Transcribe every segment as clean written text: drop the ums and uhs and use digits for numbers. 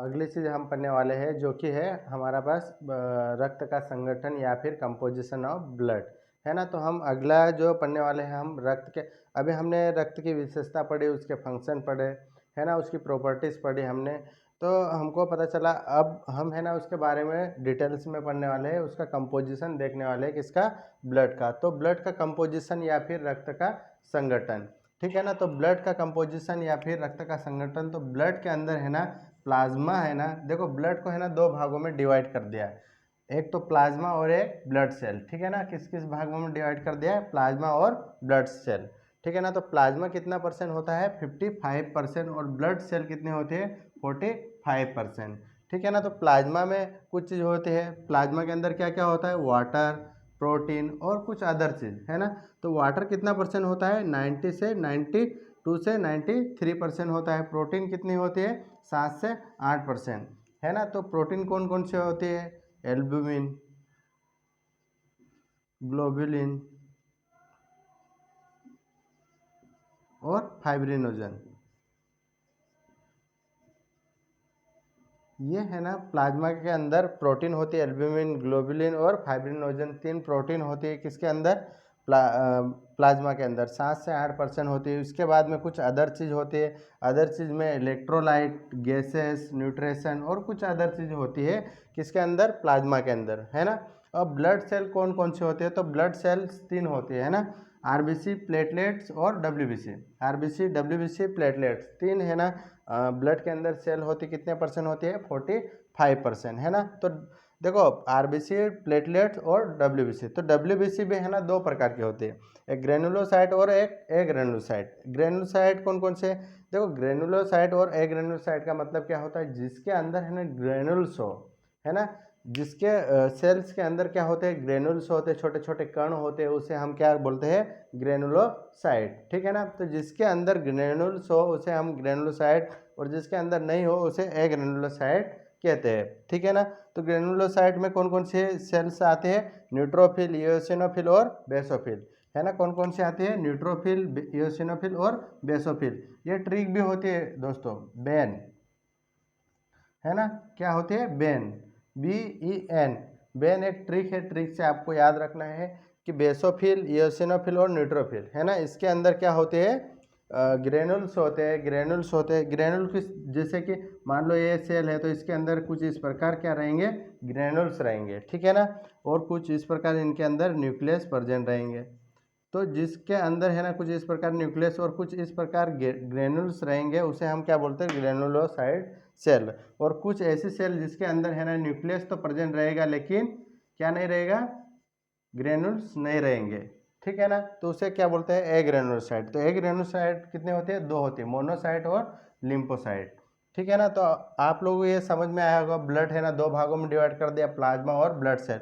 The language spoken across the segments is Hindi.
अगली चीज़ हम पढ़ने वाले हैं जो कि है हमारा पास रक्त का संगठन या फिर कंपोजिशन ऑफ ब्लड, है ना। तो हम अगला जो पढ़ने वाले हैं हम रक्त के, अभी हमने रक्त की विशेषता पढ़ी, उसके फंक्शन पढ़े, है ना, उसकी प्रॉपर्टीज़ पढ़ी हमने। तो हमको पता चला अब हम है ना उसके बारे में डिटेल्स में पढ़ने वाले हैं, उसका कंपोजिशन देखने वाले हैं, किसका, ब्लड का। तो ब्लड का कंपोजिशन या फिर रक्त का संगठन, ठीक है ना। तो ब्लड का कंपोजिशन या फिर रक्त का संगठन, तो ब्लड के अंदर है ना प्लाज्मा है ना, देखो ब्लड को है ना दो भागों में डिवाइड कर दिया है, एक तो प्लाज्मा और एक ब्लड सेल, ठीक है ना। किस किस भागों में डिवाइड कर दिया है, प्लाज्मा और ब्लड सेल, ठीक है ना। तो प्लाज्मा कितना परसेंट होता है, 55%, और ब्लड सेल कितने होते हैं, 45%, ठीक है ना। तो प्लाज्मा में कुछ चीज़ होती है, प्लाज्मा के अंदर क्या क्या होता है, वाटर, प्रोटीन और कुछ अदर चीज़, है ना। तो वाटर कितना परसेंट होता है, 92 से 93% होता है। प्रोटीन कितनी होती है, 7 से 8%, है ना। तो प्रोटीन कौन कौन से होती है, एल्बुमिन, ग्लोबुलिन और फाइब्रिनोजन, ये है ना प्लाज्मा के अंदर प्रोटीन होती है, एल्बुमिन, ग्लोबुलिन और फाइब्रिनोजन, 3 प्रोटीन होती है किसके अंदर, प्लाज्मा के अंदर 7 से 8% होती है। उसके बाद में कुछ अदर चीज़ होती है, अदर चीज़ में इलेक्ट्रोलाइट, गैसेस, न्यूट्रिशन और कुछ अदर चीज़ होती है किसके अंदर, प्लाज्मा के अंदर, है ना। अब ब्लड सेल कौन कौन से होते हैं, तो ब्लड सेल्स 3 होती है ना, आरबीसी, प्लेटलेट्स और डब्ल्यूबीसी, आरबीसी, डब्ल्यूबीसी, प्लेटलेट्स, 3 है ना। ब्लड के अंदर सेल होती कितने परसेंट होती है, 45%, है ना। तो देखो आरबीसी, प्लेटलेट्स और डब्ल्यूबीसी, तो डब्ल्यूबीसी भी है ना दो प्रकार की होती है, एक ग्रेनुलोसाइट और एक एग्रेनुलोसाइट। ग्रेनुलोसाइट कौन कौन से, देखो ग्रेनुलोसाइट और एग्रेनुलोसाइट का मतलब क्या होता है, जिसके अंदर है ना ग्रेनुल्स हो, है ना, जिसके सेल्स के अंदर क्या होते हैं, ग्रेनुल्स होते हैं, छोटे छोटे कण होते हैं, उसे हम क्या बोलते हैं, ग्रेनुलोसाइट, ठीक है ना। तो जिसके अंदर ग्रेनुल्स हो उसे हम ग्रेनुलोसाइट, और जिसके अंदर नहीं हो उसे एग्रेनुलोसाइट कहते हैं, ठीक है ना। तो ग्रेनुलोसाइट में कौन कौन से सेल्स आते हैं, न्यूट्रोफिल, इओसिनोफिल और बेसोफिल, है ना। कौन कौन से आते हैं, न्यूट्रोफिल, इओसिनोफिल और बेसोफिल। ये ट्रिक भी होती है दोस्तों, बेन, है ना, क्या होती है, बेन, BEN, बेन एक ट्रिक है, ट्रिक से आपको याद रखना है कि बेसोफिल, इओसिनोफिल और न्यूट्रोफिल, है ना, इसके अंदर क्या होते हैं, ग्रेनुल्स होते हैं, ग्रेनुल्स होते हैं। ग्रेनुल किस, जैसे कि मान लो ये सेल है तो इसके अंदर कुछ इस प्रकार क्या रहेंगे, ग्रेनुल्स रहेंगे, ठीक है ना, और कुछ इस प्रकार इनके अंदर न्यूक्लियस प्रेजेंट रहेंगे। तो जिसके अंदर है ना कुछ इस प्रकार न्यूक्लियस और कुछ इस प्रकार ग्रेनुल्स रहेंगे उसे हम क्या बोलते हैं, ग्रेनुलोसाइड सेल। और कुछ ऐसी सेल जिसके अंदर है ना न्यूक्लियस तो प्रेजेंट रहेगा लेकिन क्या नहीं रहेगा, ग्रेनुल्स नहीं रहेंगे, ठीक है ना, तो उसे क्या बोलते हैं, एग्रेनुलोसाइट। तो एग्रेनुलोसाइट कितने होते हैं, दो होते हैं, मोनोसाइट और लिम्फोसाइट, ठीक है ना। तो आप लोगों को ये समझ में आया होगा, ब्लड है ना दो भागों में डिवाइड कर दिया, प्लाज्मा और ब्लड सेल।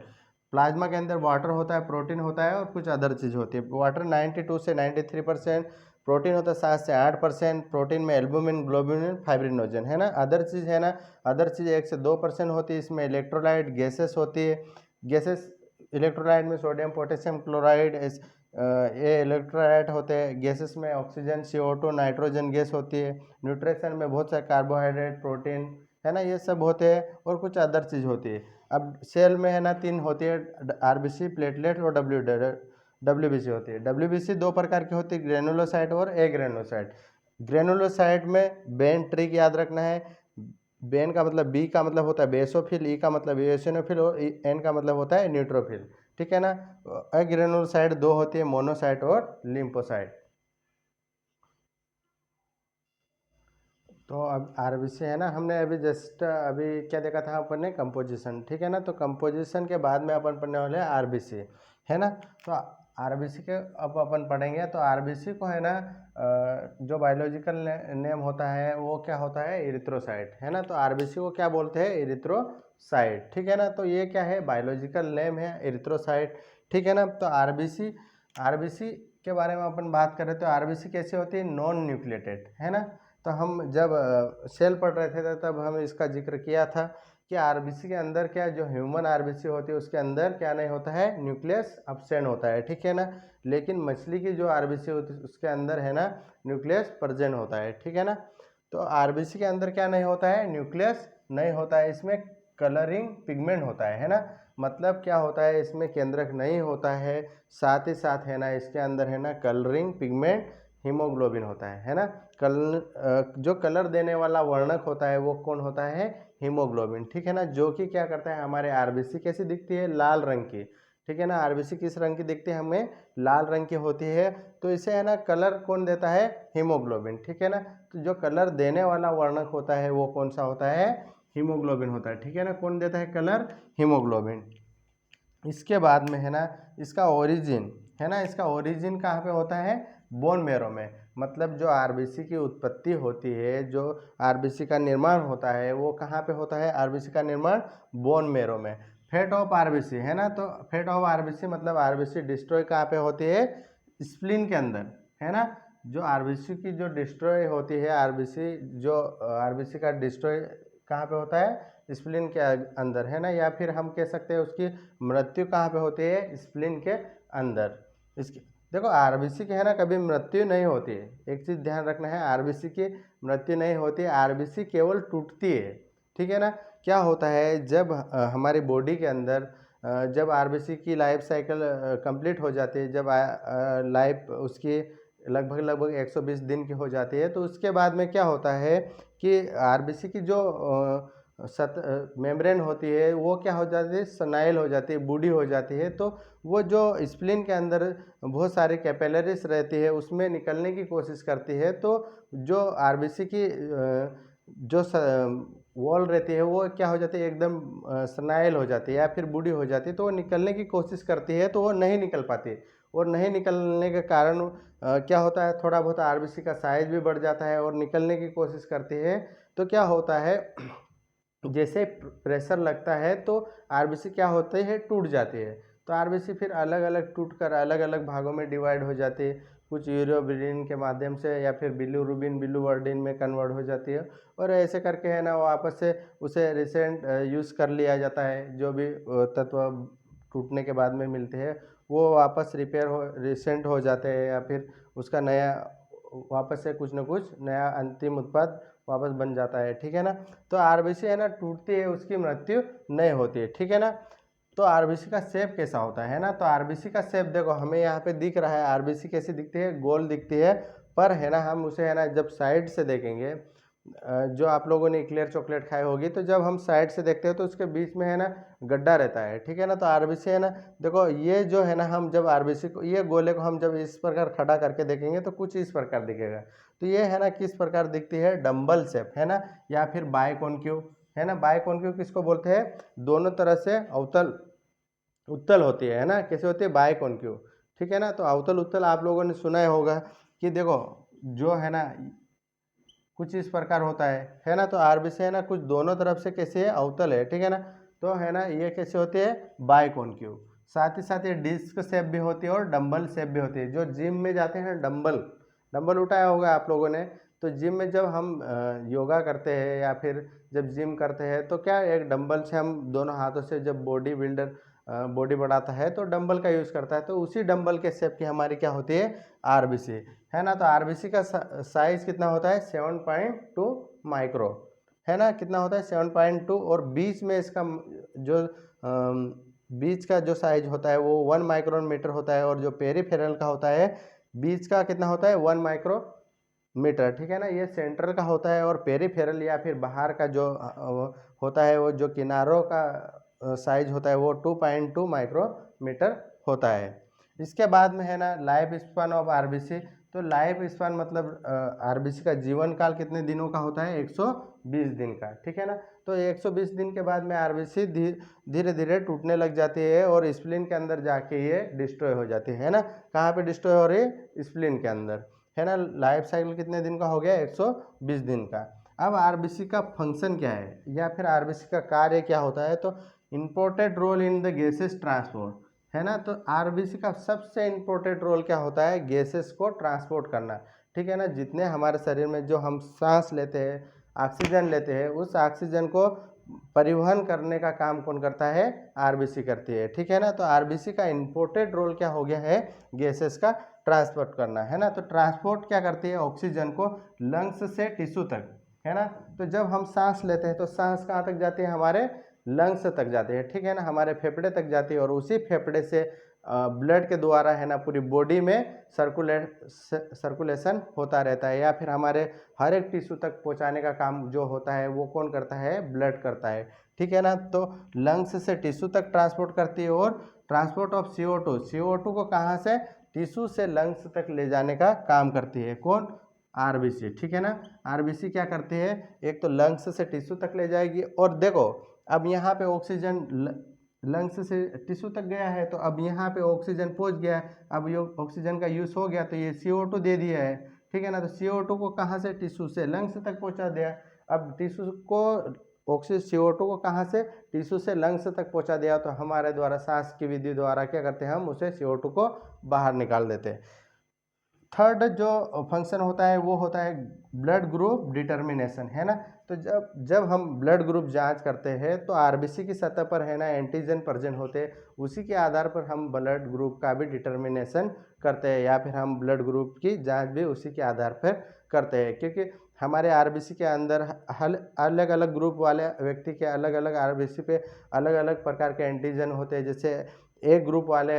प्लाज्मा के अंदर वाटर होता है, प्रोटीन होता है और कुछ अदर चीज़ होती है। वाटर 92 से 93%, प्रोटीन होता है 7 से 8%, प्रोटीन में एल्बुमिन, ग्लोबुलिन, फाइब्रिनोजन, है ना। अदर चीज़ है ना, अदर चीज़ 1 से 2% होती है, इसमें इलेक्ट्रोलाइट, गैसेस होती है, गैसेस, इलेक्ट्रोलाइट में सोडियम, पोटेशियम क्लोराइड, ये इलेक्ट्रोलाइट होते हैं। गैसेस में ऑक्सीजन, CO2, नाइट्रोजन गैस होती है। न्यूट्रिशन में बहुत सारे कार्बोहाइड्रेट, प्रोटीन, है ना, ये सब होते हैं और कुछ अदर चीज़ होती है। अब सेल में है ना 3 होती है, आरबीसी, प्लेटलेट और डब्ल्यूबीसी होती है। डब्ल्यूबीसी दो प्रकार की होती है, ग्रेनुलोसाइट और एग्रेनुलोसाइट। ग्रेनुलोसाइट में बेन ट्रिक याद रखना है, बेन का मतलब, बी का मतलब होता है बेसोफिल, ई का मतलब एसिनोफिल और एन का मतलब होता है न्यूट्रोफिल, ठीक है ना। एग्रेनुलोसाइट दो होती है, मोनोसाइट और लिम्फोसाइट। तो अब आरबीसी है ना, हमने अभी जस्ट अभी क्या देखा था अपन ने, कंपोजिशन, ठीक है ना। तो कंपोजिशन के बाद में अपन पढ़ने वाले हैं आरबीसी, है ना। तो आरबीसी के अब अपन पढ़ेंगे, तो आरबीसी को है ना जो बायोलॉजिकल नेम होता है वो क्या होता है, इरिथ्रोसाइट, है ना। तो आरबीसी को क्या बोलते हैं, इरिथ्रोसाइट, ठीक है ना। तो ये क्या है, बायोलॉजिकल नेम है, इरिथ्रोसाइट, ठीक है ना। तो आरबीसी, आरबीसी के बारे में अपन बात करें तो आरबीसी कैसे होती है, नॉन न्यूक्लिएटेड, है ना। तो हम जब सेल पढ़ रहे थे तब हम इसका जिक्र किया था कि आरबीसी के अंदर क्या, जो ह्यूमन आरबीसी होती है उसके अंदर क्या नहीं होता है, न्यूक्लियस अब्सेंट होता है, ठीक है ना। लेकिन मछली की जो आरबीसी होती है उसके अंदर है ना न्यूक्लियस प्रेजेंट होता है, ठीक है ना। तो आरबीसी के अंदर क्या नहीं होता है, न्यूक्लियस नहीं होता है, इसमें कलरिंग पिगमेंट होता है ना। मतलब क्या होता है, इसमें केंद्रक नहीं होता है, साथ ही साथ है ना इसके अंदर है ना कलरिंग पिगमेंट हीमोग्लोबिन होता है ना। जो कलर देने वाला वर्णक होता है वो कौन होता है, हीमोग्लोबिन, ठीक है ना। जो कि क्या करता है, हमारे आरबीसी कैसी दिखती है, लाल रंग की, ठीक है ना। आरबीसी किस रंग की दिखती है, हमें लाल रंग की होती है। तो इसे है ना कलर कौन देता है, हीमोग्लोबिन, ठीक है ना। तो जो कलर देने वाला वर्णक होता है वो कौन सा होता है, हीमोग्लोबिन होता है, ठीक है ना। कौन देता है कलर, हीमोग्लोबिन। इसके बाद में है ना इसका ओरिजिन है ना, इसका ओरिजिन कहाँ पे होता है, बोन मैरो में। मतलब जो आरबीसी की उत्पत्ति होती है, जो आरबीसी का निर्माण होता है वो कहाँ पे होता है, आरबीसी का निर्माण बोन मैरो में। फेट ऑफ आरबीसी है ना, तो फेट ऑफ आरबीसी मतलब आरबीसी डिस्ट्रॉय कहाँ पे होती है, स्प्लीन के अंदर है ना। जो आरबीसी की जो डिस्ट्रॉय होती है, आरबीसी जो आरबीसी का डिस्ट्रॉय कहाँ पे होता है, स्प्लीन के अंदर है ना। या फिर हम कह सकते हैं उसकी मृत्यु कहाँ पे होती है, स्प्लीन के अंदर। इसकी देखो आरबीसी की है ना कभी मृत्यु नहीं होती है, एक चीज़ ध्यान रखना है, आरबीसी की मृत्यु नहीं होती है, आरबीसी केवल टूटती है, ठीक है ना। क्या होता है, जब हमारी बॉडी के अंदर जब आरबीसी की लाइफ साइकिल कंप्लीट हो जाती है, जब लाइफ उसकी लगभग लगभग 120 दिन की हो जाती है, तो उसके बाद में क्या होता है कि आरबीसी की जो मेम्ब्रेन होती है वो क्या हो जाती है, सनाइल हो जाती है, बूढ़ी हो जाती है। तो वो जो स्प्लीन के अंदर बहुत सारी कैपिलरीज रहती है उसमें निकलने की कोशिश करती है। तो जो आरबीसी की जो वॉल रहती है वो क्या हो जाती है, एकदम सनाइल हो जाती है या फिर बूढ़ी हो जाती है। तो वो निकलने की कोशिश करती है तो वो नहीं निकल पाती, और नहीं निकलने के कारण क्या होता है, थोड़ा बहुत आरबीसी का साइज भी बढ़ जाता है और निकलने की कोशिश करती है। तो क्या होता है, जैसे प्रेशर लगता है तो आरबीसी क्या होती है, टूट जाती है। तो आरबीसी फिर अलग अलग टूट कर अलग अलग भागों में डिवाइड हो जाती है, कुछ यूरोबिलिन के माध्यम से या फिर बिलीरुबिन बिलीवर्डिन में कन्वर्ट हो जाती है। और ऐसे करके है ना वो आपस से उसे रिसेंट यूज़ कर लिया जाता है, जो भी तत्व टूटने के बाद में मिलते हैं वो वापस रिपेयर हो रिसेंट हो जाते हैं, या फिर उसका नया वापस से कुछ न कुछ नया अंतिम उत्पाद वापस बन जाता है, ठीक है ना। तो आरबीसी है ना टूटती है, उसकी मृत्यु नहीं होती है, ठीक है ना। तो आरबीसी का शेप कैसा होता है ना, तो आरबीसी का शेप देखो हमें यहाँ पे दिख रहा है, आरबीसी कैसी दिखती है, गोल दिखती है। पर है ना हम उसे है ना जब साइड से देखेंगे, जो आप लोगों ने इक्लेयर चॉकलेट खाई होगी, तो जब हम साइड से देखते हैं तो उसके बीच में है ना गड्ढा रहता है, ठीक है ना। तो आरबीसी है ना, देखो ये जो है ना, हम जब आरबीसी को ये गोले को हम जब इस प्रकार खड़ा करके देखेंगे तो कुछ इस प्रकार दिखेगा। तो ये है ना किस प्रकार दिखती है, डम्बल शेप है ना, या फिर बाइकॉन्केव है ना। बाइकॉन्केव किसको बोलते हैं, दोनों तरह से अवतल उत्तल होती है ना, कैसे होती है, बाइकॉन्केव, ठीक है ना। तो अवतल उत्तल आप लोगों ने सुना ही होगा कि देखो जो है ना कुछ इस प्रकार होता है ना। तो आरबीसी है ना कुछ दोनों तरफ से कैसे है, अवतल है, ठीक है ना। तो है ना ये कैसे होती है, बाइकॉन्केव। साथ ही साथ ये डिस्क शेप भी होती है और डंबल शेप भी होती है। जो जिम में जाते हैं डंबल डंबल उठाया होगा आप लोगों ने, तो जिम में जब हम योगा करते हैं या फिर जब जिम करते हैं तो क्या एक डंबल से हम दोनों हाथों से, जब बॉडी बिल्डर बॉडी बढ़ाता है तो डंबल का यूज़ करता है, तो उसी डंबल के शेप की हमारी क्या होती है, आरबीसी है ना। तो आरबीसी का साइज कितना होता है, 7.2 माइक्रो है ना। कितना होता है, 7.2। और बीच में इसका जो बीच का जो साइज होता है वो 1 माइक्रोन मीटर होता है, और जो पेरीफेरल का होता है बीच का कितना होता है, 1 माइक्रो मीटर, ठीक है ना। ये सेंट्रल का होता है, और पेरीफेरल या फिर बाहर का जो होता है वो जो किनारों का साइज होता है वो 2.2 माइक्रोमीटर होता है। इसके बाद में है ना लाइफ स्पान ऑफ आरबीसी। तो लाइफ स्पान मतलब आरबीसी का जीवन काल कितने दिनों का होता है, 120 दिन का, ठीक है ना। तो 120 दिन के बाद में आरबीसी धीरे धीरे टूटने लग जाती है और स्प्लीन के अंदर जाके ये डिस्ट्रॉय हो जाती है ना। कहाँ पे डिस्ट्रॉय हो रही है, स्प्लीन के अंदर है ना। लाइफ साइकिल कितने दिन का हो गया, 120 दिन का। अब आरबीसी का फंक्शन क्या है या फिर आरबीसी का कार्य क्या होता है, तो important role in the gases transport है ना। तो आरबीसी का सबसे इम्पोर्टेंट रोल क्या होता है, गैसेस को ट्रांसपोर्ट करना, ठीक है ना। जितने हमारे शरीर में जो हम सांस लेते हैं, ऑक्सीजन लेते हैं, उस ऑक्सीजन को परिवहन करने का काम कौन करता है, आरबीसी करती है, ठीक है ना। तो आरबीसी का इम्पोर्टेंट रोल क्या हो गया है, गैसेस का ट्रांसपोर्ट करना है ना। तो ट्रांसपोर्ट क्या करती है, ऑक्सीजन को लंग्स से टिश्यू तक है ना। तो जब हम सांस लेते हैं तो सांस कहाँ तक जाती है, हमारे लंग्स तक जाती है, ठीक है ना, हमारे फेफड़े तक जाती है और उसी फेफड़े से ब्लड के द्वारा है ना पूरी बॉडी में सर्कुलेशन होता रहता है, या फिर हमारे हर एक टिश्यू तक पहुंचाने का काम जो होता है वो कौन करता है, ब्लड करता है, ठीक है ना। तो लंग्स से टिश्यू तक ट्रांसपोर्ट करती है और ट्रांसपोर्ट ऑफ CO2 को कहाँ से, टिश्यू से लंग्स तक ले जाने का काम करती है कौन, आरबीसी, ठीक है ना। आरबीसी क्या करती है, एक तो लंग्स से टिश्यू तक ले जाएगी, और देखो अब यहाँ पे ऑक्सीजन लंग्स से टिश्यू तक गया है तो अब यहाँ पे ऑक्सीजन पहुँच गया है, अब ये ऑक्सीजन का यूज़ हो गया तो ये CO2 दे दिया है, ठीक है ना। तो CO2 को कहाँ से, टिश्यू से लंग्स तक पहुँचा दिया। अब टिश्यू को ऑक्सीजन CO2 को कहाँ से, टिश्यू से लंग्स तक पहुँचा दिया, तो हमारे द्वारा सांस की विधि द्वारा क्या करते हैं, हम उसे CO2 को बाहर निकाल देते हैं। थर्ड जो फंक्शन होता है वो होता है ब्लड ग्रुप डिटर्मिनेशन, है ना। तो जब जब हम ब्लड ग्रुप जांच करते हैं तो आरबीसी की सतह पर है ना एंटीजन प्रेजेंट होते हैं, उसी के आधार पर हम ब्लड ग्रुप का भी डिटर्मिनेशन करते हैं, या फिर हम ब्लड ग्रुप की जांच भी उसी के आधार पर करते हैं, क्योंकि हमारे आरबीसी के अंदर अलग अलग ग्रुप वाले व्यक्ति के अलग अलग आरबीसी पे अलग अलग प्रकार के एंटीजन होते हैं। जैसे ए ग्रुप वाले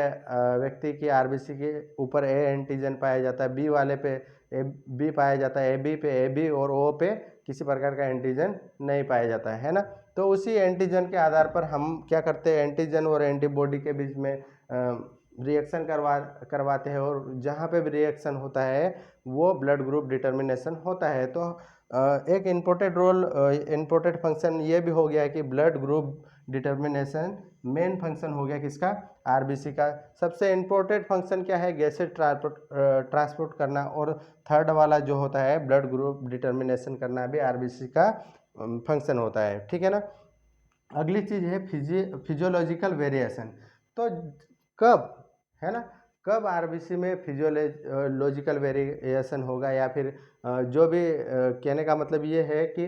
व्यक्ति की आरबीसी के ऊपर ए एंटीजन पाया जाता है, बी वाले पे ए बी पाया जाता है, ए बी पे ए बी और ओ पे किसी प्रकार का एंटीजन नहीं पाया जाता है ना। तो उसी एंटीजन के आधार पर हम क्या करते हैं, एंटीजन और एंटीबॉडी के बीच में रिएक्शन करवाते हैं, और जहाँ पे भी रिएक्शन होता है वो ब्लड ग्रुप डिटर्मिनेशन होता है। तो एक इम्पोर्टेंट फंक्शन ये भी हो गया कि blood group determination main function हो गया किसका, आरबीसी का। सबसे इम्पोर्टेंट फंक्शन क्या है, गैसेज ट्रांसपोर्ट करना, और थर्ड वाला जो होता है ब्लड ग्रुप डिटर्मिनेशन करना भी आरबीसी का फंक्शन होता है, ठीक है ना। अगली चीज़ है फिजियोलॉजिकल वेरिएशन। तो कब, है ना, कब आरबीसी में फिजियोलॉजिकल वेरिएशन होगा, या फिर जो भी कहने का मतलब ये है कि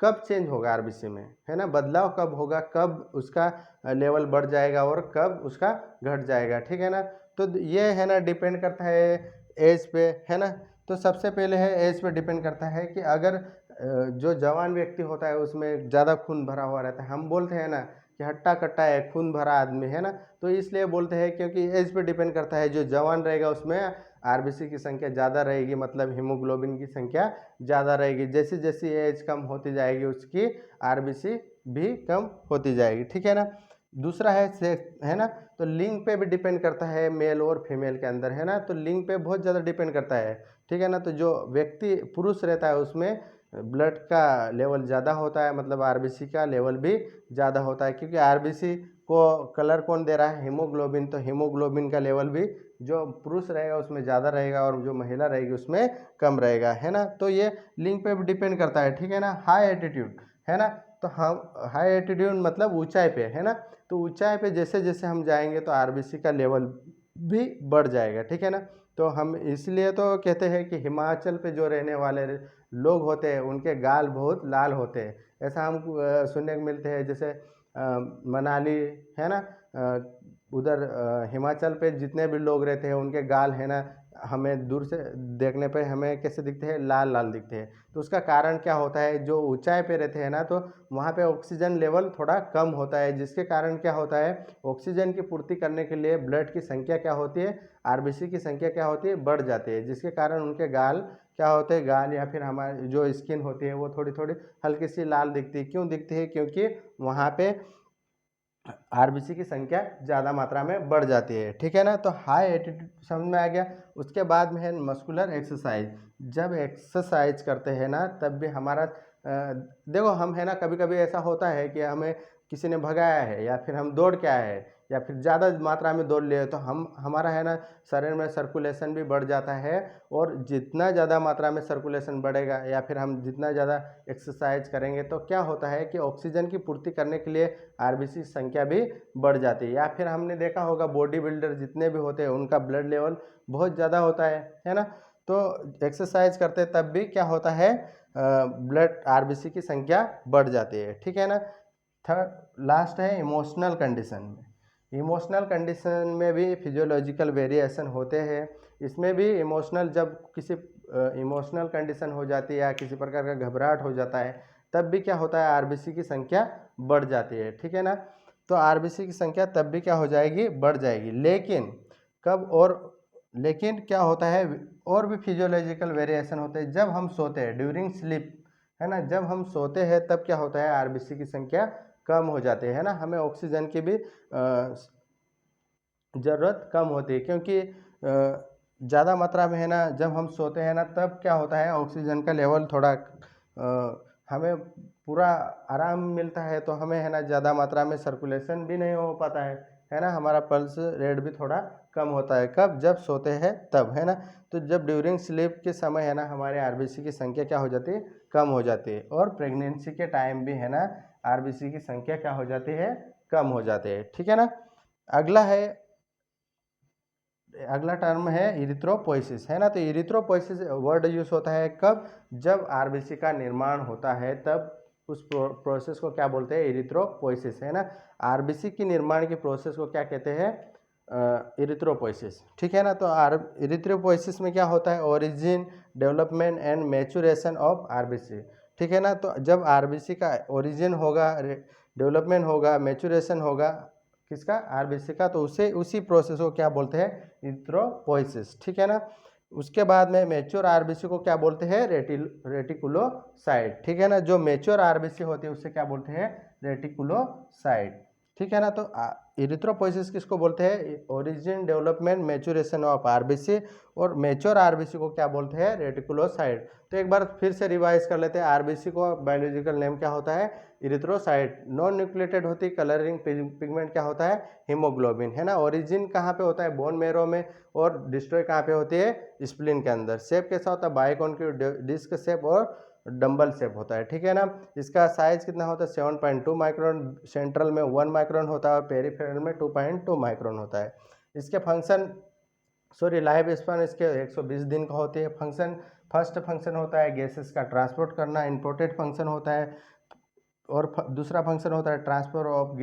कब चेंज होगा आरबीसी में, है ना, बदलाव कब होगा, कब उसका लेवल बढ़ जाएगा और कब उसका घट जाएगा, ठीक है ना। तो ये है ना डिपेंड करता है एज पे, है ना। तो सबसे पहले है एज पे डिपेंड करता है कि अगर जो जवान व्यक्ति होता है उसमें ज़्यादा खून भरा हुआ रहता है, हम बोलते हैं ना कि हट्टा कट्टा है, खून भरा आदमी, है ना। तो इसलिए बोलते हैं क्योंकि एज पे डिपेंड करता है, जो जवान रहेगा उसमें आरबीसी की संख्या ज़्यादा रहेगी, मतलब हीमोग्लोबिन की संख्या ज़्यादा रहेगी। जैसे जैसे एज कम होती जाएगी उसकी आरबीसी भी कम होती जाएगी, ठीक है ना। दूसरा है सेक्स, है ना। तो लिंग पे भी डिपेंड करता है मेल और फीमेल के अंदर, है ना। तो लिंग पे बहुत ज़्यादा डिपेंड करता है, ठीक है ना। तो जो व्यक्ति पुरुष रहता है उसमें ब्लड का लेवल ज़्यादा होता है, मतलब आरबीसी का लेवल भी ज़्यादा होता है, क्योंकि आरबीसी को कलर कौन दे रहा है, हीमोग्लोबिन। तो हीमोग्लोबिन का लेवल भी जो पुरुष रहेगा उसमें ज़्यादा रहेगा और जो महिला रहेगी उसमें कम रहेगा, है ना। तो ये लिंग पे भी डिपेंड करता है, ठीक है ना। हाई एटीट्यूड, है ना। तो हम हाई एटीट्यूड मतलब ऊंचाई पे, है ना। तो ऊंचाई पे जैसे जैसे हम जाएंगे तो आरबीसी का लेवल भी बढ़ जाएगा, ठीक है ना। तो हम इसलिए तो कहते हैं कि हिमाचल पे जो रहने वाले लोग होते हैं उनके गाल बहुत लाल होते हैं, ऐसा हम सुनने को मिलते हैं। जैसे मनाली, है ना, उधर हिमाचल पे जितने भी लोग रहते हैं उनके गाल, है ना, हमें दूर से देखने पे हमें कैसे दिखते हैं, लाल लाल दिखते हैं। तो उसका कारण क्या होता है, जो ऊंचाई पे रहते हैं ना तो वहाँ पे ऑक्सीजन लेवल थोड़ा कम होता है, जिसके कारण क्या होता है, ऑक्सीजन की पूर्ति करने के लिए ब्लड की संख्या क्या होती है, आरबीसी की संख्या क्या होती है, बढ़ जाती है, जिसके कारण उनके गाल क्या होते हैं, गाल या फिर हमारी जो स्किन होती है वो थोड़ी थोड़ी हल्की सी लाल दिखती है। क्यों दिखती है, क्योंकि वहाँ पे आरबीसी की संख्या ज़्यादा मात्रा में बढ़ जाती है, ठीक है ना। तो हाई एटीट्यूड समझ में आ गया। उसके बाद में है मस्कुलर एक्सरसाइज। जब एक्सरसाइज करते हैं ना तब भी हमारा देखो हम, है ना, कभी कभी ऐसा होता है कि हमें किसी ने भगाया है या फिर हम दौड़ के आए हैं या फिर ज़्यादा मात्रा में दौड़ लिए तो हम हमारा, है ना, शरीर में सर्कुलेशन भी बढ़ जाता है। और जितना ज़्यादा मात्रा में सर्कुलेशन बढ़ेगा या फिर हम जितना ज़्यादा एक्सरसाइज करेंगे तो क्या होता है कि ऑक्सीजन की पूर्ति करने के लिए आरबीसी संख्या भी बढ़ जाती है। या फिर हमने देखा होगा बॉडी बिल्डर जितने भी होते हैं उनका ब्लड लेवल बहुत ज़्यादा होता है ना। तो एक्सरसाइज करते तब भी क्या होता है, ब्लड आरबीसी की संख्या बढ़ जाती है, ठीक है ना। थर्ड लास्ट है इमोशनल कंडीशन में। इमोशनल कंडीशन में भी फिजियोलॉजिकल वेरिएशन होते हैं। इसमें भी इमोशनल, जब किसी इमोशनल कंडीशन हो जाती है या किसी प्रकार का घबराहट हो जाता है, तब भी क्या होता है, आरबीसी की संख्या बढ़ जाती है, ठीक है ना। तो आरबीसी की संख्या तब भी क्या हो जाएगी, बढ़ जाएगी। लेकिन कब, और लेकिन क्या होता है, और भी फिजियोलॉजिकल वेरिएशन होते हैं जब हम सोते हैं, ड्यूरिंग स्लीप, है ना। जब हम सोते हैं तब क्या होता है, आरबीसी की संख्या कम हो जाती है ना। हमें ऑक्सीजन की भी ज़रूरत कम होती है, क्योंकि ज़्यादा मात्रा में, है ना, जब हम सोते हैं ना तब क्या होता है, ऑक्सीजन का लेवल थोड़ा हमें पूरा आराम मिलता है, तो हमें, है ना, ज़्यादा मात्रा में सर्कुलेशन भी नहीं हो पाता है ना। हमारा पल्स रेट भी थोड़ा कम होता है, कब, जब सोते हैं तब, है ना। तो जब ड्यूरिंग स्लीप के समय, है ना, हमारे आरबीसी की संख्या क्या हो जाती है, कम हो जाती है। और प्रेगनेंसी के टाइम भी, है ना, आरबीसी की संख्या क्या हो जाती है, कम हो जाती है, ठीक है ना। अगला टर्म है इरिथ्रोपोइसिस, है ना। तो इरिथ्रोपोइसिस वर्ड यूज होता है कब, जब आरबीसी का निर्माण होता है, तब उस प्रोसेस को क्या बोलते हैं, इरिथ्रोपोइसिस, है ना। आरबीसी की निर्माण की प्रोसेस को क्या कहते हैं, इरिथ्रोपोइसिस, ठीक है ना। तो इरिथ्रोपोइसिस में क्या होता है, origin, development and maturation of RBC, ठीक है ना। तो जब आरबीसी का ओरिजिन होगा, डेवलपमेंट होगा, मैच्योरेशन होगा किसका, आरबीसी का, तो उसी प्रोसेस को क्या बोलते हैं, इरिथ्रोपोइसिस, ठीक है ना। उसके बाद में मेच्योर आरबीसी को क्या बोलते हैं, रेटिकुलोसाइट, ठीक है ना। जो मेच्योर आरबीसी होती है उससे क्या बोलते हैं, रेटिकुलोसाइट, ठीक है ना। तो इरिथ्रोपोइसिस किसको बोलते हैं, origin, development, maturation of RBC, और मेच्योर आरबीसी को क्या बोलते हैं, रेटिकुलोसाइट। तो एक बार फिर से रिवाइज कर लेते हैं, आरबीसी को बायोलॉजिकल नेम क्या होता है, इरिथ्रोसाइट। नॉन न्यूक्लिएटेड होती, कलरिंग पिगमेंट क्या होता है, हीमोग्लोबिन, है ना। ओरिजिन कहाँ पे होता है, बोन मेरो में, और डिस्ट्रॉय कहाँ पे होती है, स्प्लीन के अंदर। शेप कैसा होता है, बाइकॉन्केव डिस्क शेप और डंबल शेप होता है, ठीक है ना। इसका साइज कितना होता है, 7.2 माइक्रोन, सेंट्रल में 1 माइक्रोन होता है और पेरिफेरल में 2.2 माइक्रोन होता है। इसके फंक्शन, सॉरी, लाइफ स्पैन इसके 120 दिन का होती है। फर्स्ट फंक्शन होता है गैसेस का ट्रांसपोर्ट करना, इंपोर्टेड फंक्शन होता है, और दूसरा फंक्शन होता है ट्रांसफर ऑफ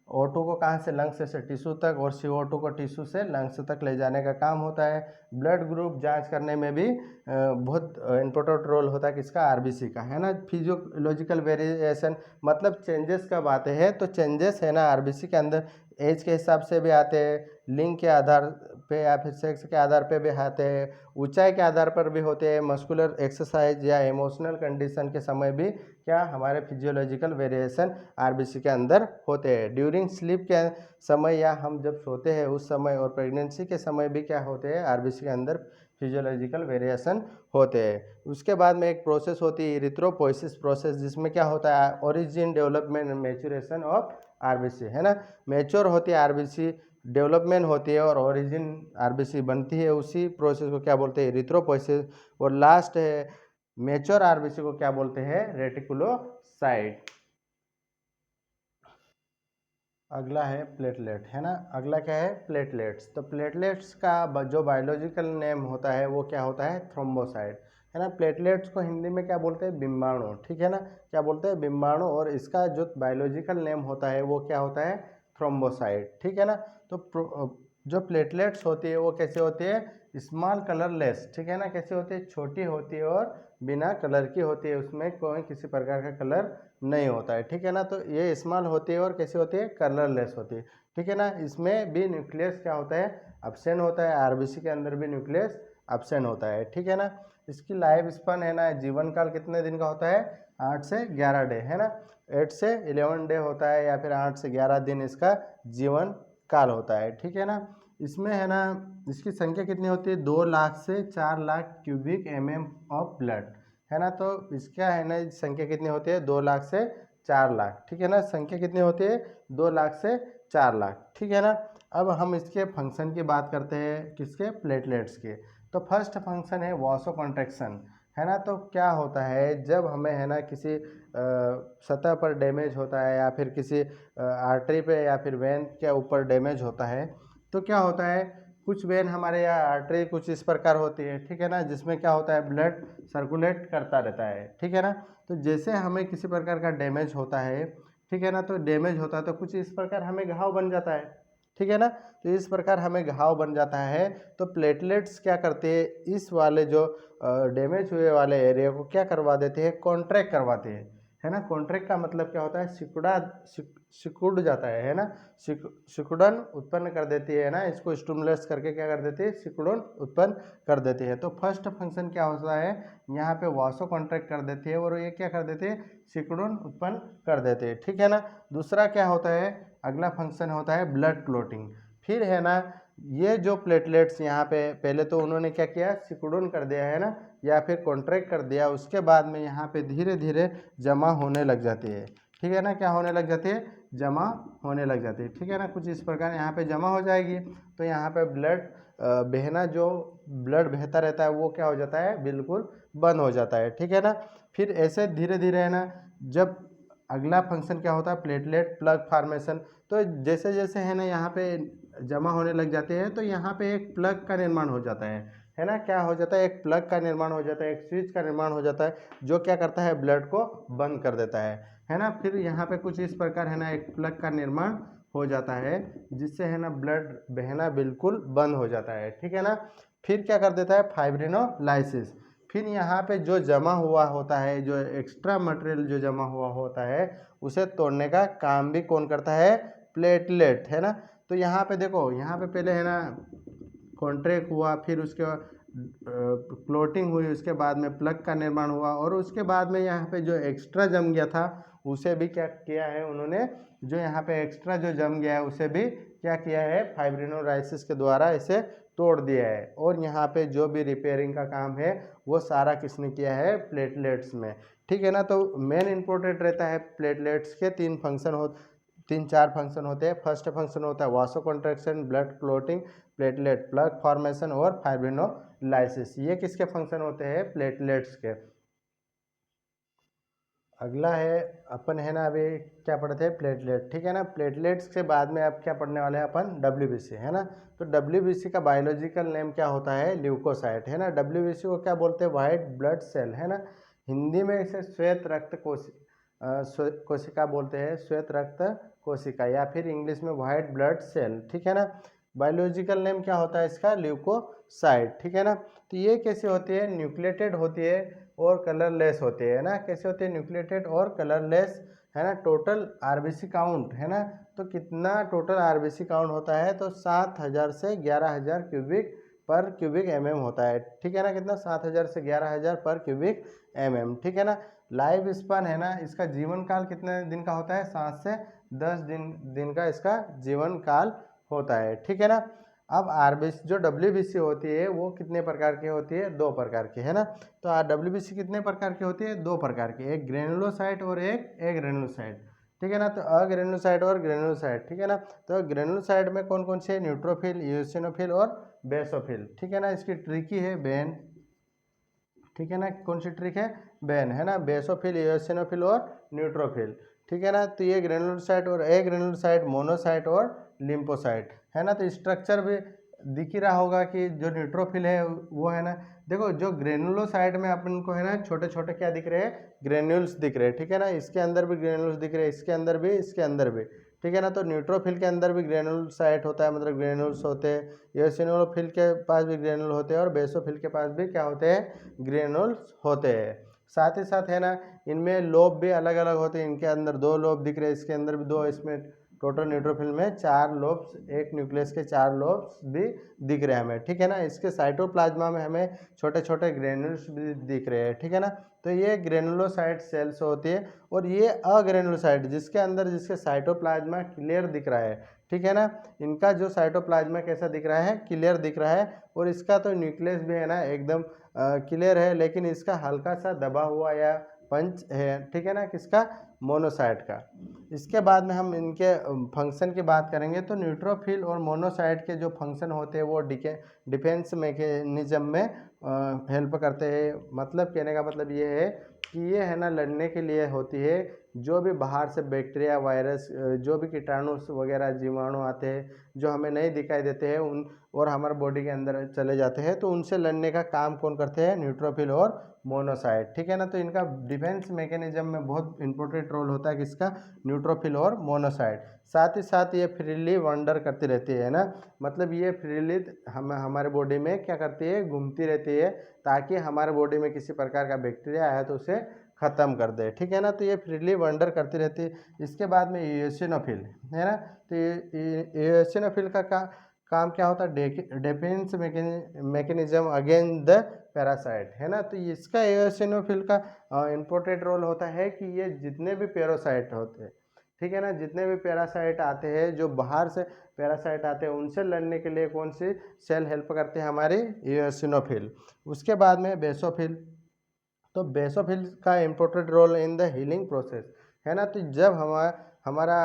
O2 को कहाँ से, लंग्स से टिश्यू तक, और CO2 को टिश्यू से लंग्स तक ले जाने का काम होता है। ब्लड ग्रुप जांच करने में भी बहुत इंपॉर्टेंट रोल होता है किसका, आरबीसी का, है ना। फिजियोलॉजिकल वेरिएशन मतलब चेंजेस कब आते हैं, तो चेंजेस, है ना, आरबीसी के अंदर एज के हिसाब से भी आते हैं, लिंग के आधार पे या फिर सेक्स के आधार पे भी आते हैं, ऊंचाई के आधार पर भी होते हैं, मस्कुलर एक्सरसाइज या इमोशनल कंडीशन के समय भी क्या हमारे फिजियोलॉजिकल वेरिएशन आरबीसी के अंदर होते हैं। ड्यूरिंग स्लीप के समय या हम जब सोते हैं उस समय, और प्रेगनेंसी के समय भी क्या होते हैं, आरबीसी के अंदर फिजियोलॉजिकल वेरिएशन होते हैं। उसके बाद में एक प्रोसेस होती है इरिथ्रोपोइसिस प्रोसेस, जिसमें क्या होता है, origin, development and maturation of RBC, है ना। मैच्योर होती है आरबीसी, डेवलपमेंट होती है और ओरिजिन आरबीसी बनती है, उसी प्रोसेस को क्या बोलते हैं, इरिथ्रोपोइसिस। और लास्ट है मेच्योर आरबीसी को क्या बोलते हैं, रेटिकुलोसाइट। अगला है प्लेटलेट, है ना। अगला क्या है, प्लेटलेट्स। तो प्लेटलेट्स का जो बायोलॉजिकल नेम होता है वो क्या होता है, थ्रोम्बोसाइट, है ना। प्लेटलेट्स को हिंदी में क्या बोलते हैं, बिम्बाणु, ठीक है ना। क्या बोलते हैं, बिम्बाणु, और इसका जो बायोलॉजिकल नेम होता है वो क्या होता है, थ्रोम्बोसाइट, ठीक है ना। तो जो प्लेटलेट्स होती है वो कैसे होती है, स्मॉल कलरलेस, ठीक है ना। कैसे होती है, छोटी होती है और बिना कलर की होती है, उसमें कोई किसी प्रकार का कलर नहीं होता है, ठीक है ना। तो ये स्मॉल होती है और कैसी होती है, कलरलेस होती है, ठीक है ना। इसमें भी न्यूक्लियस क्या होता है, एब्सेंट होता है, आरबीसी के अंदर भी न्यूक्लियस एब्सेंट होता है, ठीक है ना। इसकी लाइफ स्पैन, है ना, जीवन काल कितने दिन का होता है, 8 से 11 डे, है ना। 8 से 11 डे होता है, या फिर 8 से 11 दिन इसका जीवन काल होता है, ठीक है ना। इसमें, है ना, इसकी संख्या कितनी होती है, 2 लाख से 4 lakh cubic mm of blood, है ना। तो इसका, है ना, संख्या कितनी होती है, 2 लाख से 4 लाख, ठीक है ना। संख्या कितनी होती है, 2 लाख से 4 लाख, ठीक है ना। अब हम इसके फंक्शन की बात करते हैं, किसके, प्लेटलेट्स के। तो फर्स्ट फंक्शन है वासो कॉन्ट्रैक्शन, है ना। तो क्या होता है, जब हमें, है ना, किसी सतह पर डैमेज होता है, या फिर किसी आर्टरी पे या फिर वेन के ऊपर डैमेज होता है, तो क्या होता है, कुछ वेन हमारे यहाँ आर्टरी कुछ इस प्रकार होती है, ठीक है ना, जिसमें क्या होता है, ब्लड सर्कुलेट करता रहता है, ठीक है ना। तो जैसे हमें किसी प्रकार का डैमेज होता है, ठीक है ना, तो डैमेज होता है तो कुछ इस प्रकार हमें घाव बन जाता है, ठीक है ना। तो इस प्रकार हमें घाव बन जाता है, तो प्लेटलेट्स क्या करते हैं, इस वाले जो डैमेज हुए वाले एरिया को क्या करवा देते हैं, कॉन्ट्रैक्ट करवाते हैं, है ना। कॉन्ट्रैक्ट का मतलब क्या होता है, सिकुड़ जाता है ना, सिकुड़न उत्पन्न कर देती है ना, इसको स्टिमुलस करके क्या कर देती है, सिकुड़न उत्पन्न कर देती है। तो फर्स्ट फंक्शन क्या होता है, यहाँ पे वासो कॉन्ट्रैक्ट कर देती है और ये क्या कर देते हैं, सिकुड़न उत्पन्न कर देते हैं, ठीक है ना। दूसरा क्या होता है, अगला फंक्शन होता है ब्लड क्लोटिंग। फिर है ना, ये जो प्लेटलेट्स यहाँ पे पहले तो उन्होंने क्या किया, सिकुड़न कर दिया है ना, या फिर कॉन्ट्रैक्ट कर दिया, उसके बाद में यहाँ पे धीरे धीरे जमा होने लग जाती है, ठीक है ना। क्या होने लग जाती है, जमा होने लग जाती है, ठीक है ना। कुछ इस प्रकार यहाँ पे जमा हो जाएगी, तो यहाँ पे ब्लड बहना, जो ब्लड बहता रहता है वो क्या हो जाता है, बिल्कुल बंद हो जाता है, ठीक है ना। फिर ऐसे धीरे धीरे है ना, जब अगला फंक्शन क्या होता है, प्लेटलेट प्लग फॉर्मेशन। तो जैसे जैसे है ना यहाँ पे जमा होने लग जाते हैं, तो यहाँ पे एक प्लग का निर्माण हो जाता है ना। क्या हो जाता है, एक प्लग का निर्माण हो जाता है, एक स्विच का निर्माण हो जाता है, जो क्या करता है, ब्लड को बंद कर देता है ना। फिर यहाँ पे कुछ इस प्रकार है ना, एक प्लग का निर्माण हो जाता है, जिससे है ना ब्लड बहना बिल्कुल बंद हो जाता है, ठीक है ना। फिर क्या कर देता है, फाइब्रिनोलाइसिस। फिर यहाँ पे जो जमा हुआ होता है, जो एक्स्ट्रा मटेरियल जो जमा हुआ होता है, उसे तोड़ने का काम भी कौन करता है, प्लेटलेट, है ना। तो यहाँ पे देखो, यहाँ पे पहले है ना कॉन्ट्रैक्ट हुआ, फिर उसके बाद क्लोटिंग हुई, उसके बाद में प्लग का निर्माण हुआ, और उसके बाद में यहाँ पे जो एक्स्ट्रा जम गया था उसे भी क्या किया है उन्होंने, जो यहाँ पे एक्स्ट्रा जो जम गया है उसे भी क्या किया है, फाइब्रिनोलाइसिस के द्वारा इसे तोड़ दिया है। और यहाँ पे जो भी रिपेयरिंग का काम है वो सारा किसने किया है, प्लेटलेट्स में, ठीक है ना। तो मेन इंपॉर्टेंट रहता है प्लेटलेट्स के तीन चार फंक्शन होते हैं। फर्स्ट फंक्शन होता है वासो contraction, blood clotting, platelet plug formation और फाइब्रिनोलाइसिस। ये किसके फंक्शन होते हैं, प्लेटलेट्स के। अगला है, अपन है ना अभी क्या पढ़ते हैं, प्लेटलेट, ठीक है ना। प्लेटलेट्स के बाद में अब क्या पढ़ने वाले हैं अपन, WBC, है ना। तो WBC का बायोलॉजिकल नेम क्या होता है, ल्यूकोसाइट, है ना। WBC को क्या बोलते हैं, वाइट ब्लड सेल, है ना। हिंदी में इसे श्वेत रक्त कोशिका बोलते हैं, श्वेत रक्त कोशिका, या फिर इंग्लिश में वाइट ब्लड सेल, ठीक है ना। बायोलॉजिकल नेम क्या होता है इसका, ल्यूकोसाइट, ठीक है ना। तो ये कैसे होती है, न्यूक्लिएटेड होती है और कलरलेस होते हैं ना। कैसे होते हैं, न्यूक्लिएटेड और कलरलेस, है ना। टोटल आरबीसी काउंट, है ना। तो कितना टोटल आरबीसी काउंट होता है, तो 7000 से 11000 क्यूबिक पर क्यूबिक एमएम होता है, ठीक है ना। कितना, 7000 से 11000 पर क्यूबिक एमएम, ठीक है ना। लाइफ स्पान है ना, इसका जीवन काल कितने दिन का होता है, 7 से 10 दिन का इसका जीवन काल होता है, ठीक है ना। अब आरबीसी जो डब्ल्यूबीसी होती है वो कितने प्रकार की होती है, 2 प्रकार की, है ना। तो डब्ल्यूबीसी कितने प्रकार की होती है, 2 प्रकार की, एक ग्रेनुलोसाइट और एक एग्रेनुलोसाइट, ठीक है ना। तो अग्रेनुलोसाइट और ग्रेनुलोसाइट, ठीक है ना। तो ग्रेनुलोसाइट में कौन कौन से, न्यूट्रोफिल, यूसिनोफिल और बेसोफिल, ठीक है ना। इसकी ट्रिकी है बेन, ठीक है ना। कौन सी ट्रिक है, बेन, है ना। बेसोफिल, यूसिनोफिल और न्यूट्रोफिल, ठीक है ना। तो ये ग्रेनुलोसाइट और एग्रेनुलोसाइट, मोनोसाइट और लिम्फोसाइट, है ना। तो स्ट्रक्चर भी दिख ही रहा होगा कि जो न्यूट्रोफिल है वो है ना, देखो जो ग्रेनुलोसाइट में अपन को है ना छोटे छोटे क्या दिख रहे हैं, ग्रेन्यूल्स दिख रहे हैं, ठीक है ना। इसके अंदर भी ग्रेन्यूल्स दिख रहे हैं, इसके अंदर भी, इसके अंदर भी, ठीक है ना। तो न्यूट्रोफिल के अंदर भी ग्रेनुलोसाइट होता है, मतलब ग्रेन्यूल्स होते हैं। यूसिनोफिल के पास भी ग्रेनुल होते हैं और बेसोफिल के पास भी क्या होते हैं, ग्रेनुल्स होते हैं। साथ ही साथ है ना, इनमें लोब भी अलग अलग होते हैं, इनके अंदर 2 लोब दिख रहे हैं, इसके अंदर भी 2, इसमें टोटल न्यूट्रोफिल में 4 लोब्स, एक न्यूक्लियस के 4 लोब्स भी दिख रहे हैं हमें, ठीक है ना। इसके साइटोप्लाज्मा में हमें छोटे छोटे ग्रेन्यूल्स भी दिख रहे हैं, ठीक है ना। तो ये ग्रेनुलोसाइट सेल्स होती है, और ये अग्रेनुलोसाइट जिसके अंदर जिसके साइटोप्लाज्मा क्लियर दिख रहा है, ठीक है ना। इनका जो साइटोप्लाज्मा कैसा दिख रहा है, क्लियर दिख रहा है, और इसका तो न्यूक्लियस भी है ना एकदम क्लियर है, लेकिन इसका हल्का सा दबा हुआ या पंच है, ठीक है ना, किसका, मोनोसाइट का। इसके बाद में हम इनके फंक्शन की बात करेंगे। तो न्यूट्रोफिल और मोनोसाइट के जो फंक्शन होते हैं वो डिफेंस मैकेनिज्म में हेल्प करते हैं। मतलब कहने का मतलब ये है कि ये है ना लड़ने के लिए होती है, जो भी बाहर से बैक्टीरिया, वायरस, जो भी कीटाणु वगैरह जीवाणु आते हैं जो हमें नहीं दिखाई देते हैं उन और हमारे बॉडी के अंदर चले जाते हैं, तो उनसे लड़ने का काम कौन करते हैं? न्यूट्रोफिल और मोनोसाइट, ठीक है ना। तो इनका डिफेंस मैकेनिज्म में बहुत इंपॉर्टेंट रोल होता है किसका? न्यूट्रोफिल और मोनोसाइट। साथ ही साथ ये फ्रीली वंडर करती रहती है ना, मतलब ये फ्रीली हमारे बॉडी में क्या करती है? घूमती रहती है, ताकि हमारे बॉडी में किसी प्रकार का बैक्टीरिया आया तो उसे ख़त्म कर दे, ठीक है ना। तो ये फ्रीली वंडर करती रहती है। इसके बाद में इओसिनोफिल है ना, तो इओसिनोफिल का काम क्या होता है? Defence mechanism against the parasite, है ना। तो इसका इओसिनोफिल का इम्पोर्टेंट रोल होता है कि ये जितने भी पैरासाइट होते हैं, ठीक है ना, जितने भी पैरासाइट आते हैं, जो बाहर से पैरासाइट आते हैं, उनसे लड़ने के लिए कौन सी सेल हेल्प करते हैं? हमारी इओसिनोफिल। उसके बाद में बेसोफिल। तो बेसोफिल का important role in the healing process, है ना। तो जब हमारा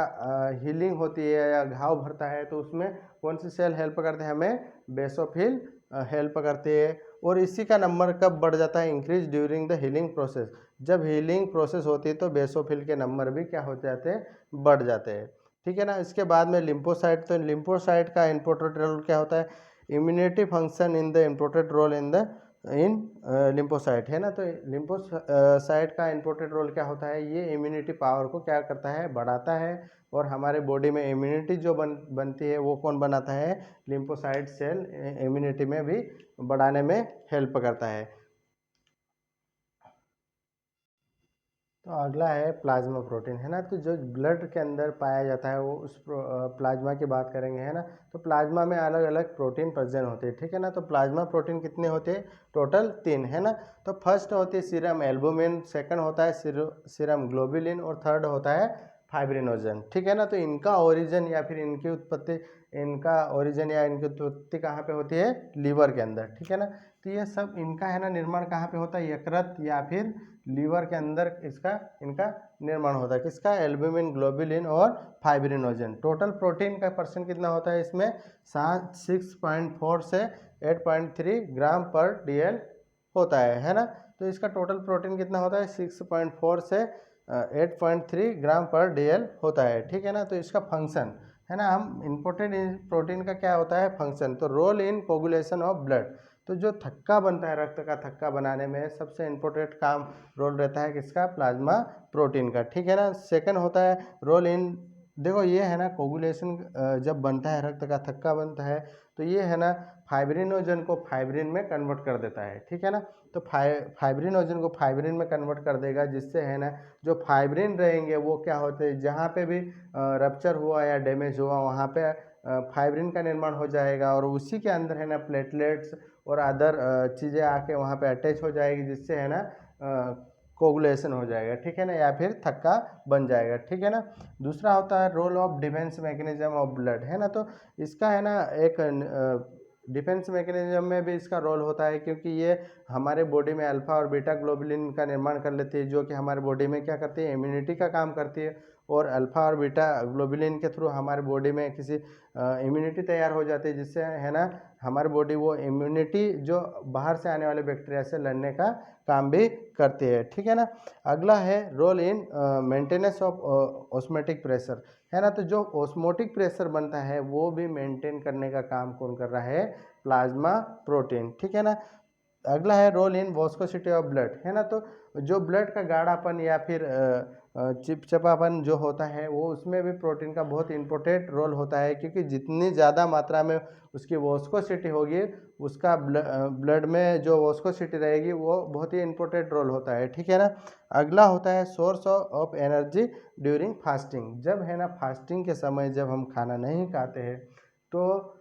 हीलिंग होती है या घाव भरता है, तो उसमें कौन सी सेल हेल्प करते हैं? हमें बेसोफिल हेल्प करती है। और इसी का नंबर कब बढ़ जाता है? Increase during the healing process. जब हीलिंग प्रोसेस होती है तो बेसोफिल के नंबर भी क्या हो जाते हैं? बढ़ जाते हैं, ठीक है ना। इसके बाद में लिम्फोसाइट। तो लिम्फोसाइट का इम्पोर्टेंट रोल क्या होता है? Immunity function in the important role in lymphocyte, है ना। तो लिम्फोसाइट का इम्पोर्टेंट रोल क्या होता है? ये इम्यूनिटी पावर को क्या करता है? बढ़ाता है। और हमारे बॉडी में इम्यूनिटी जो बनती है वो कौन बनाता है? लिम्फोसाइट सेल इम्यूनिटी में भी बढ़ाने में हेल्प करता है। तो अगला है प्लाज्मा प्रोटीन, है ना। तो जो ब्लड के अंदर पाया जाता है वो उस प्लाज्मा की बात करेंगे, है ना। तो प्लाज्मा में अलग अलग प्रोटीन प्रेजेंट होते हैं, ठीक है ना। तो प्लाज्मा प्रोटीन कितने होते हैं? टोटल 3, है ना। तो फर्स्ट होती है सीरम एल्बुमिन, सेकंड होता है सीरम ग्लोबुलिन और थर्ड होता है फाइब्रिनोजन, ठीक है ना। तो इनका ओरिजिन या फिर इनकी उत्पत्ति कहाँ पे होती है? लीवर के अंदर, ठीक है ना। तो ये सब इनका है ना निर्माण कहाँ पे होता है? यकृत या फिर लीवर के अंदर इनका निर्माण होता है। किसका? एल्बुमिन, ग्लोबुलिन और फाइब्रिनोजन। टोटल प्रोटीन का परसेंट कितना होता है इसमें? 6.4 से 8.3 ग्राम पर डीएल होता है ना। तो इसका टोटल प्रोटीन कितना होता है? 6.4 से 8.3 ग्राम पर डीएल होता है, ठीक है ना। तो इसका फंक्शन है ना, हम इम्पोर्टेंट प्रोटीन का क्या होता है? फंक्शन। तो role in coagulation of blood. तो जो थक्का बनता है, रक्त का थक्का बनाने में सबसे इम्पोर्टेंट काम रोल रहता है किसका? प्लाज्मा प्रोटीन का, ठीक है ना। सेकंड होता है रोल इन, देखो ये है ना कोगुलेशन, जब बनता है रक्त का थक्का बनता है तो ये है ना फाइब्रिनोजन को फाइब्रिन में कन्वर्ट कर देता है, ठीक है ना। तो फाइब्रिनोजन को फाइब्रिन में कन्वर्ट कर देगा, जिससे है ना जो फाइब्रिन रहेंगे वो क्या होते हैं? जहाँ पे भी रप्चर हुआ या डैमेज हुआ वहाँ पे फाइब्रिन का निर्माण हो जाएगा, और उसी के अंदर है ना प्लेटलेट्स और अदर चीज़ें आके वहाँ पे अटैच हो जाएगी, जिससे है ना कोगुलेशन हो जाएगा, ठीक है ना, या फिर थक्का बन जाएगा, ठीक है ना। दूसरा होता है role of defence mechanism of blood, है ना। तो इसका है ना एक डिफेंस मैकेनिज्म में भी इसका रोल होता है, क्योंकि ये हमारे बॉडी में अल्फा और बीटा ग्लोबुलिन का निर्माण कर लेती है, जो कि हमारे बॉडी में क्या करती है? इम्यूनिटी का काम करती है। और अल्फा और बीटा ग्लोबुलिन के थ्रू हमारे बॉडी में किसी इम्यूनिटी तैयार हो जाती है, जिससे है ना हमारी बॉडी वो इम्यूनिटी जो बाहर से आने वाले बैक्टीरिया से लड़ने का काम भी करती है, ठीक है ना। अगला है role in maintenance of osmotic pressure, है ना। तो जो ऑस्मोटिक प्रेशर बनता है वो भी मेंटेन करने का काम कौन कर रहा है? प्लाज्मा प्रोटीन, ठीक है ना। अगला है रोल इन वॉस्कोसिटी ऑफ ब्लड, है ना। तो जो ब्लड का गाढ़ापन या फिर चिपचिपापन जो होता है वो उसमें भी प्रोटीन का बहुत इंपॉर्टेंट रोल होता है, क्योंकि जितनी ज़्यादा मात्रा में उसकी वॉस्कोसिटी होगी, उसका ब्लड में जो वॉस्कोसिटी रहेगी वो बहुत ही इंपॉर्टेंट रोल होता है, ठीक है ना। अगला होता है source of energy during fasting. जब है ना फास्टिंग के समय जब हम खाना नहीं खाते हैं, तो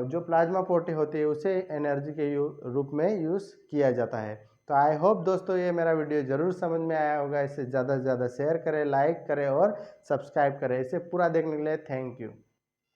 जो प्लाज्मा प्रोटीन होती है उसे एनर्जी के रूप में यूज़ किया जाता है। तो आई होप दोस्तों ये मेरा वीडियो ज़रूर समझ में आया होगा। इसे ज़्यादा से ज़्यादा शेयर करें, लाइक करें और सब्सक्राइब करें। इसे पूरा देखने के लिए थैंक यू।